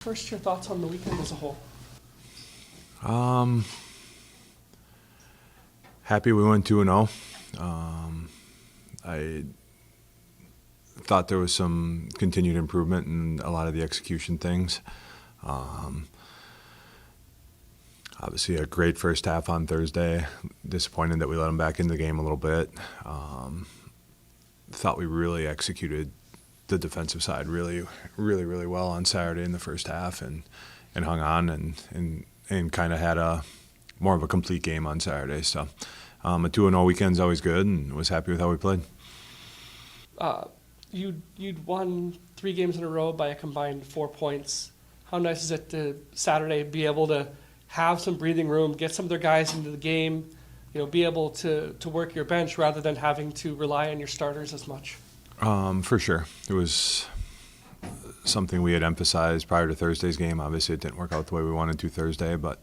First, your thoughts on the weekend as a whole? Um, Happy we went 2-0. I thought there was some continued improvement in a lot of the execution things. Um, Obviously, a great first half on Thursday. Disappointed that we let them back in the game a little bit. Thought we really executed the defensive side really well on Saturday in the first half and hung on and kind of had a more of a complete game on Saturday. So a 2-0 weekend's always good, and was happy with how we played. You'd won 3 games in a row by a combined 4 points. How nice is it to Saturday be able to have some breathing room, get some of their guys into the game, be able to work your bench rather than having to rely on your starters as much? For sure. It was something we had emphasized prior to Thursday's game. Obviously, it didn't work out the way we wanted to Thursday, but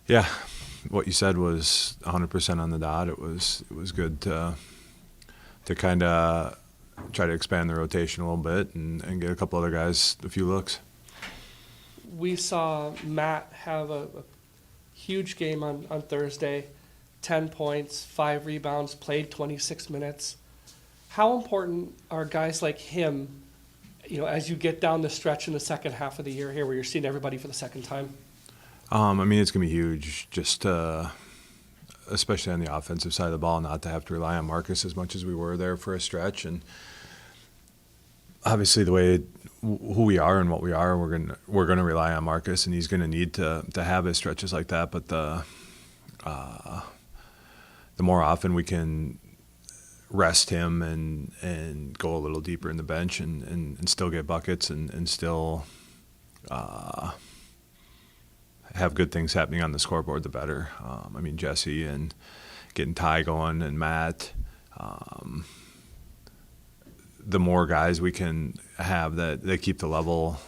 yeah, what you said was 100% on the dot. It was good to kind of try to expand the rotation a little bit and get a couple other guys a few looks. We saw Matt have a huge game on Thursday, 10 points, 5 rebounds, played 26 minutes. How important are guys like him, as you get down the stretch in the second half of the year here where you're seeing everybody for the second time? It's going to be huge, just especially on the offensive side of the ball, not to have to rely on Marcus as much as we were there for a stretch. And obviously, the way who we are and what we are, we're gonna rely on Marcus, and he's going to need to have his stretches like that. But the more often we can rest him and go a little deeper in the bench and still get buckets and still have good things happening on the scoreboard, the better. Jesse and getting Ty going and Matt, the more guys we can have that keep the level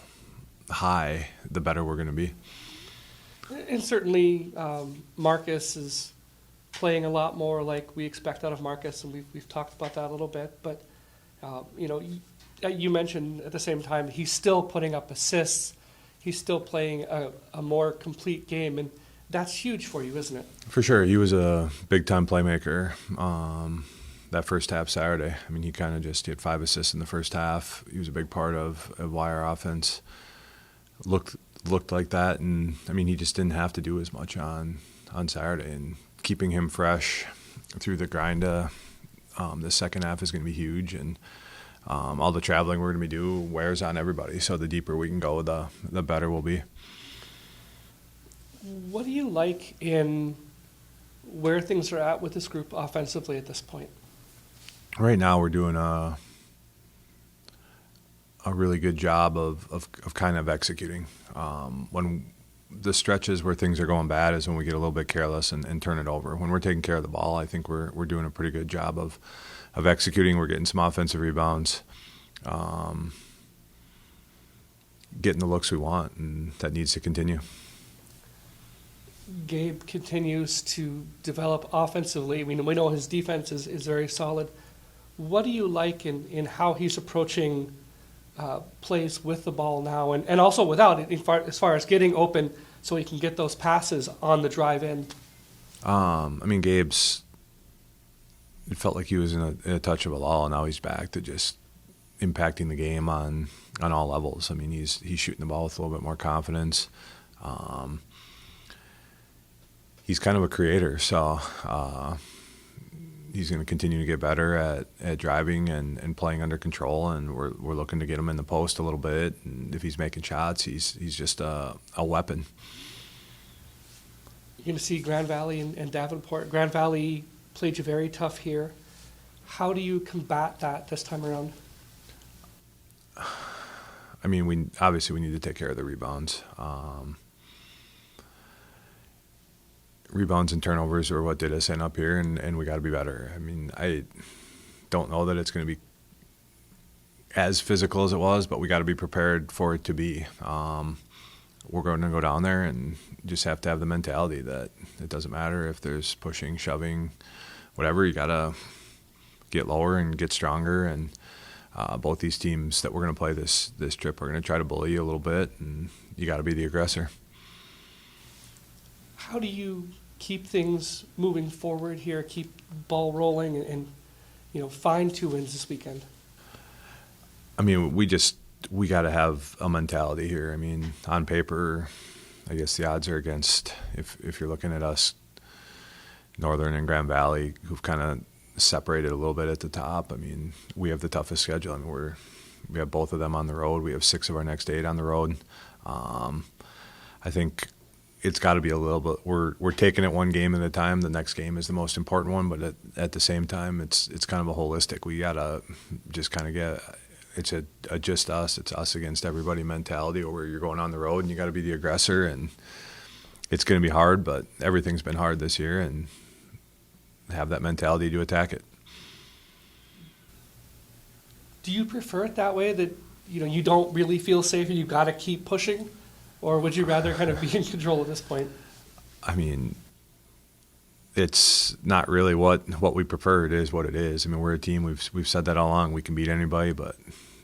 high, the better we're going to be. And certainly Marcus is playing a lot more like we expect out of Marcus, and we've talked about that a little bit. But, you mentioned at the same time he's still putting up assists. He's still playing a more complete game, and that's huge for you, isn't it? For sure. He was a big-time playmaker that first half Saturday. He he had 5 assists in the first half. He was a big part of why our offense looked like that. And, he just didn't have to do as much on Saturday. And keeping him fresh through the grind the second half is going to be huge. And all the traveling we're going to be doing wears on everybody. So the deeper we can go, the better we'll be. What do you like in where things are at with this group offensively at this point? Right now we're doing a really good job of kind of executing. When the stretches where things are going bad is when we get a little bit careless and turn it over. When we're taking care of the ball, I think we're doing a pretty good job of executing. We're getting some offensive rebounds, getting the looks we want, and that needs to continue. Gabe continues to develop offensively. We know his defense is very solid. What do you like in how he's approaching plays with the ball now and also without it, as far as getting open so he can get those passes on the drive in? Gabe's, it felt like he was in a touch of a lull, and now he's back to just impacting the game on all levels. He's shooting the ball with a little bit more confidence. He's kind of a creator, so he's going to continue to get better at driving and playing under control, and we're looking to get him in the post a little bit. And if he's making shots, he's just a weapon. You're going to see Grand Valley and Davenport. Grand Valley played you very tough here. How do you combat that this time around? We need to take care of the rebounds. Rebounds and turnovers are what did us in up here, and we got to be better. I don't know that it's going to be as physical as it was, but we got to be prepared for it to be. We're going to go down there and just have to have the mentality that it doesn't matter if there's pushing, shoving, whatever. You got to get lower and get stronger and both these teams that we're going to play this trip are going to try to bully you a little bit, and you got to be the aggressor. How do you keep things moving forward here, keep the ball rolling, and find 2 wins this weekend? I mean, we got to have a mentality here. I mean, on paper, I guess the odds are against, if you're looking at us, Northern and Grand Valley, who've kind of separated a little bit at the top. I mean, we have the toughest schedule. I mean, we have both of them on the road. We have 6 of our next 8 on the road. I think it's got to be a little bit. We're taking it one game at a time. The next game is the most important one, but at the same time, it's kind of a holistic. We gotta just kind of get. It's just us. It's us against everybody mentality. Where you're going on the road and you got to be the aggressor, and it's going to be hard. But everything's been hard this year, and have that mentality to attack it. Do you prefer it that way, that you don't really feel safe and you got to keep pushing, or would you rather kind of be in control at this point? I mean, it's not really what we prefer. It is what it is. I mean, we're a team. We've said that all along. We can beat anybody, but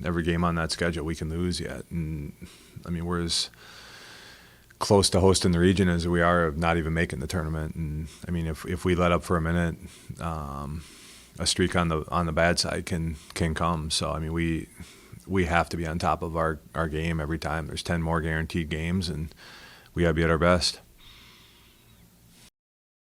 every game on that schedule we can lose yet. And I mean, we're as close to hosting the region as we are of not even making the tournament. And I mean, if we let up for a minute, a streak on the bad side can come. So I mean, we have to be on top of our game every time. There's 10 more guaranteed games, and we got to be at our best.